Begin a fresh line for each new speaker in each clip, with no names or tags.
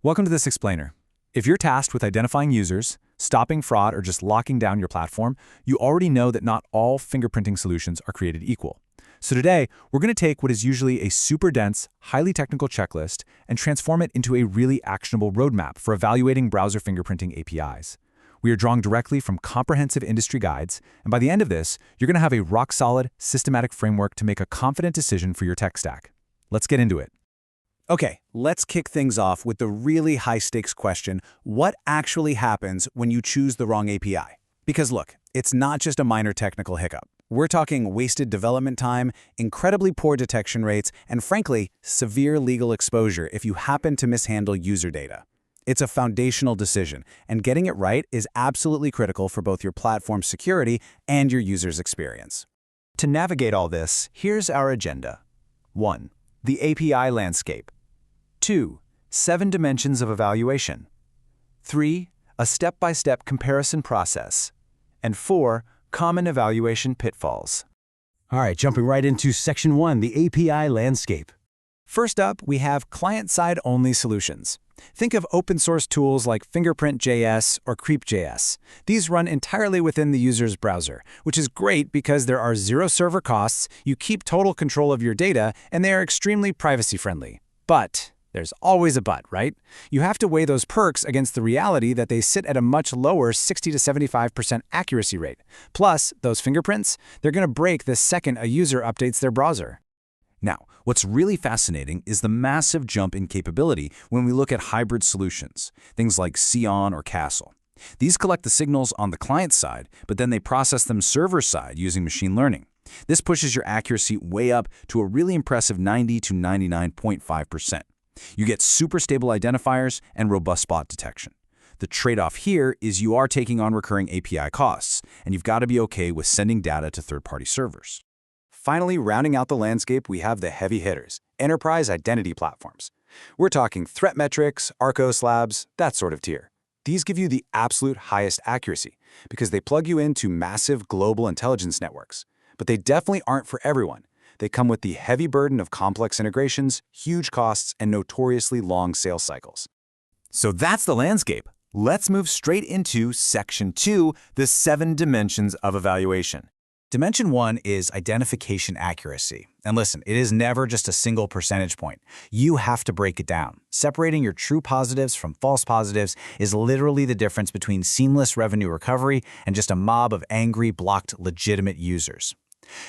Welcome to this explainer. If you're tasked with identifying users, stopping fraud, or just locking down your platform, you already know that not all fingerprinting solutions are created equal. So today, we're going to take what is usually a super dense, highly technical checklist and transform it into a really actionable roadmap for evaluating browser fingerprinting APIs. We are drawing directly from comprehensive industry guides, and by the end of this, you're going to have a rock-solid, systematic framework to make a confident decision for your tech stack. Let's get into it.
Okay, let's kick things off with the really high-stakes question: what actually happens when you choose the wrong API? Because look, it's not just a minor technical hiccup. We're talking wasted development time, incredibly poor detection rates, and frankly, severe legal exposure if you happen to mishandle user data. It's a foundational decision, and getting it right is absolutely critical for both your platform's security and your user's experience. To navigate all this, here's our agenda. 1. The API landscape. 2. 7 dimensions of evaluation. 3. A step-by-step comparison process. And 4. Common evaluation pitfalls. All right, jumping right into Section 1, the API landscape. First up, we have client-side-only solutions. Think of open-source tools like Fingerprint.js or Creep.js. These run entirely within the user's browser, which is great because there are zero server costs, you keep total control of your data, and they are extremely privacy-friendly. But there's always a but, right? You have to weigh those perks against the reality that they sit at a much lower 60 to 75% accuracy rate. Plus, those fingerprints, they're going to break the second a user updates their browser.
Now, what's really fascinating is the massive jump in capability when we look at hybrid solutions, things like Xeon or Castle. These collect the signals on the client side, but then they process them server-side using machine learning. This pushes your accuracy way up to a really impressive 90 to 99.5%. You get super stable identifiers and robust spot detection. The trade-off here is you are taking on recurring API costs, and you've got to be okay with sending data to third-party servers.
Finally, rounding out the landscape, we have the heavy hitters, enterprise identity platforms. We're talking threat metrics, Arcos Labs, that sort of tier. These give you the absolute highest accuracy because they plug you into massive global intelligence networks. But they definitely aren't for everyone. They come with the heavy burden of complex integrations, huge costs, and notoriously long sales cycles.
So that's the landscape. Let's move straight into Section 2, the 7 dimensions of evaluation.
Dimension 1 is identification accuracy. And listen, it is never just a single percentage point. You have to break it down. Separating your true positives from false positives is literally the difference between seamless revenue recovery and just a mob of angry, blocked, legitimate users.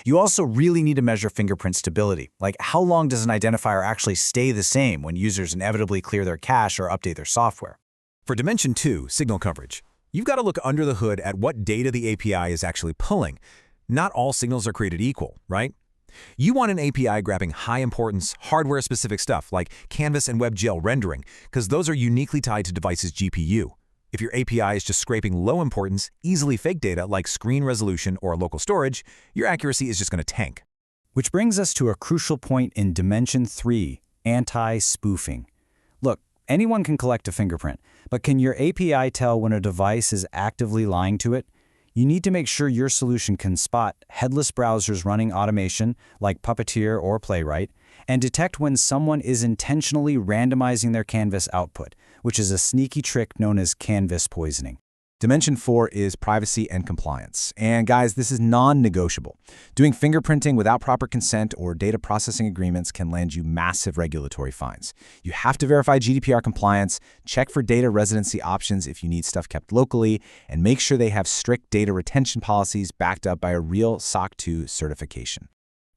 You also really need to measure fingerprint stability, like how long does an identifier actually stay the same when users inevitably clear their cache or update their software.
For Dimension 2, signal coverage, you've got to look under the hood at what data the API is actually pulling. Not all signals are created equal, right? You want an API grabbing high-importance, hardware-specific stuff like canvas and WebGL rendering, because those are uniquely tied to devices' GPU. If your API is just scraping low-importance, easily fake data like screen resolution or local storage, your accuracy is just going to tank.
Which brings us to a crucial point in Dimension 3, anti-spoofing. Look, anyone can collect a fingerprint, but can your API tell when a device is actively lying to it? You need to make sure your solution can spot headless browsers running automation like Puppeteer or Playwright, and detect when someone is intentionally randomizing their canvas output, which is a sneaky trick known as canvas poisoning.
Dimension 4 is privacy and compliance. And guys, this is non-negotiable. Doing fingerprinting without proper consent or data processing agreements can land you massive regulatory fines. You have to verify GDPR compliance, check for data residency options if you need stuff kept locally, and make sure they have strict data retention policies backed up by a real SOC 2 certification.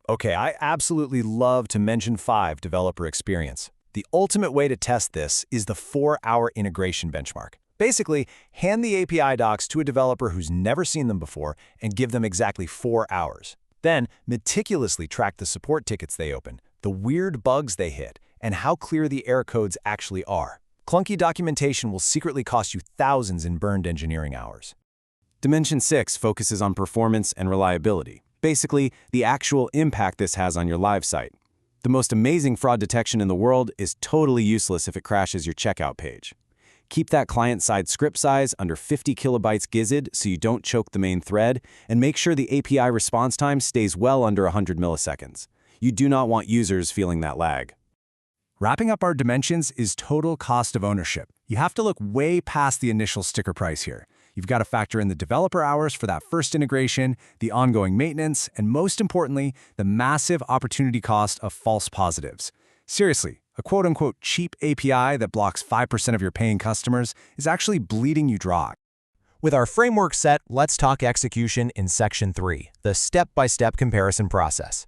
Okay, I absolutely love Dimension 5 developer experience. The ultimate way to test this is the 4-hour integration benchmark. Basically, hand the API docs to a developer who's never seen them before and give them exactly 4 hours. Then, meticulously track the support tickets they open, the weird bugs they hit, and how clear the error codes actually are. Clunky documentation will secretly cost you thousands in burned engineering hours.
Dimension 6 focuses on performance and reliability. Basically, the actual impact this has on your live site. The most amazing fraud detection in the world is totally useless if it crashes your checkout page. Keep that client-side script size under 50 kilobytes GIZID so you don't choke the main thread, and make sure the API response time stays well under 100 milliseconds. You do not want users feeling that lag.
Wrapping up our dimensions is total cost of ownership. You have to look way past the initial sticker price here. You've got to factor in the developer hours for that first integration, the ongoing maintenance, and most importantly, the massive opportunity cost of false positives. Seriously, a quote-unquote cheap API that blocks 5% of your paying customers is actually bleeding you dry.
With our framework set, let's talk execution in Section 3, the step-by-step comparison process.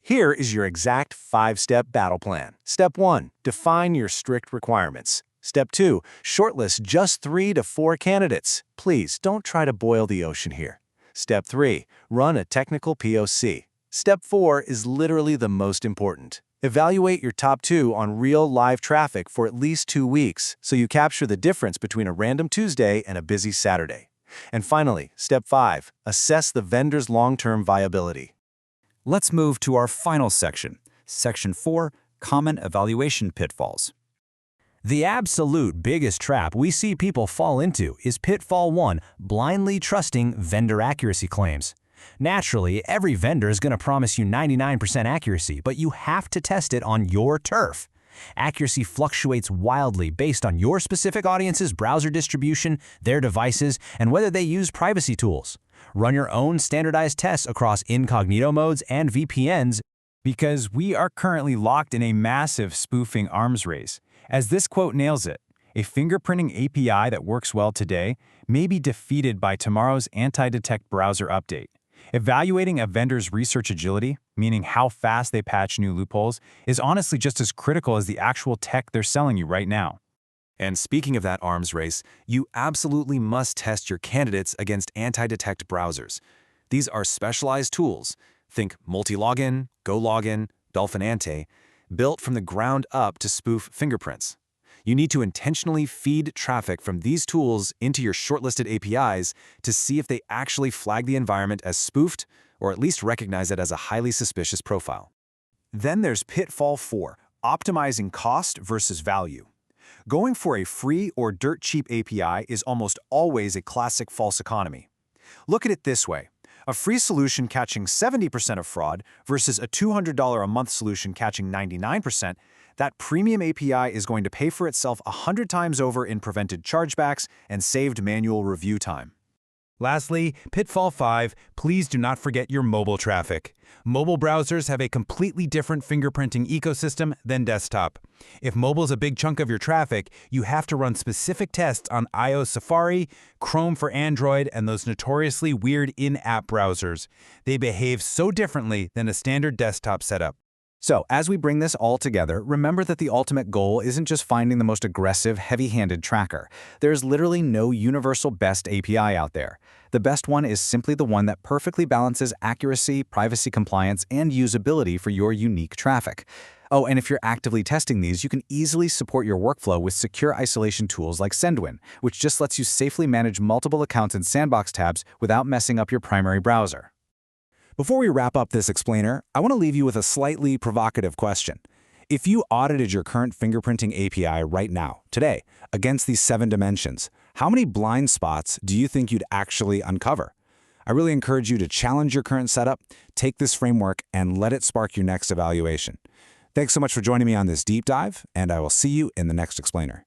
Here is your exact 5-step battle plan. Step 1, define your strict requirements. Step 2, shortlist just 3 to 4 candidates. Please don't try to boil the ocean here. Step 3, run a technical POC. Step 4 is literally the most important. Evaluate your top 2 on real live traffic for at least 2 weeks so you capture the difference between a random Tuesday and a busy Saturday. And finally, Step 5, assess the vendor's long-term viability.
Let's move to our final section, Section 4, Common Evaluation Pitfalls.
The absolute biggest trap we see people fall into is Pitfall 1, blindly trusting vendor accuracy claims. Naturally, every vendor is going to promise you 99% accuracy, but you have to test it on your turf. Accuracy fluctuates wildly based on your specific audience's browser distribution, their devices, and whether they use privacy tools. Run your own standardized tests across incognito modes and VPNs
because we are currently locked in a massive spoofing arms race. As this quote nails it, a fingerprinting API that works well today may be defeated by tomorrow's anti-detect browser update. Evaluating a vendor's research agility, meaning how fast they patch new loopholes, is honestly just as critical as the actual tech they're selling you right now.
And speaking of that arms race, you absolutely must test your candidates against anti-detect browsers. These are specialized tools, think multi-login, GoLogin, Dolphin Ante, built from the ground up to spoof fingerprints. You need to intentionally feed traffic from these tools into your shortlisted APIs to see if they actually flag the environment as spoofed or at least recognize it as a highly suspicious profile.
Then there's Pitfall 4, optimizing cost versus value. Going for a free or dirt cheap API is almost always a classic false economy. Look at it this way. A free solution catching 70% of fraud versus a $200 a month solution catching 99%, that premium API is going to pay for itself 100 times over in prevented chargebacks and saved manual review time.
Lastly, Pitfall 5, please do not forget your mobile traffic. Mobile browsers have a completely different fingerprinting ecosystem than desktop. If mobile's a big chunk of your traffic, you have to run specific tests on iOS Safari, Chrome for Android, and those notoriously weird in-app browsers. They behave so differently than a standard desktop setup.
So, as we bring this all together, remember that the ultimate goal isn't just finding the most aggressive, heavy-handed tracker. There's literally no universal best API out there. The best one is simply the one that perfectly balances accuracy, privacy compliance, and usability for your unique traffic. Oh, and if you're actively testing these, you can easily support your workflow with secure isolation tools like Sendwin, which just lets you safely manage multiple accounts and sandbox tabs without messing up your primary browser. Before we wrap up this explainer, I want to leave you with a slightly provocative question. If you audited your current fingerprinting API right now, today, against these 7 dimensions, how many blind spots do you think you'd actually uncover? I really encourage you to challenge your current setup, take this framework, and let it spark your next evaluation. Thanks so much for joining me on this deep dive, and I will see you in the next explainer.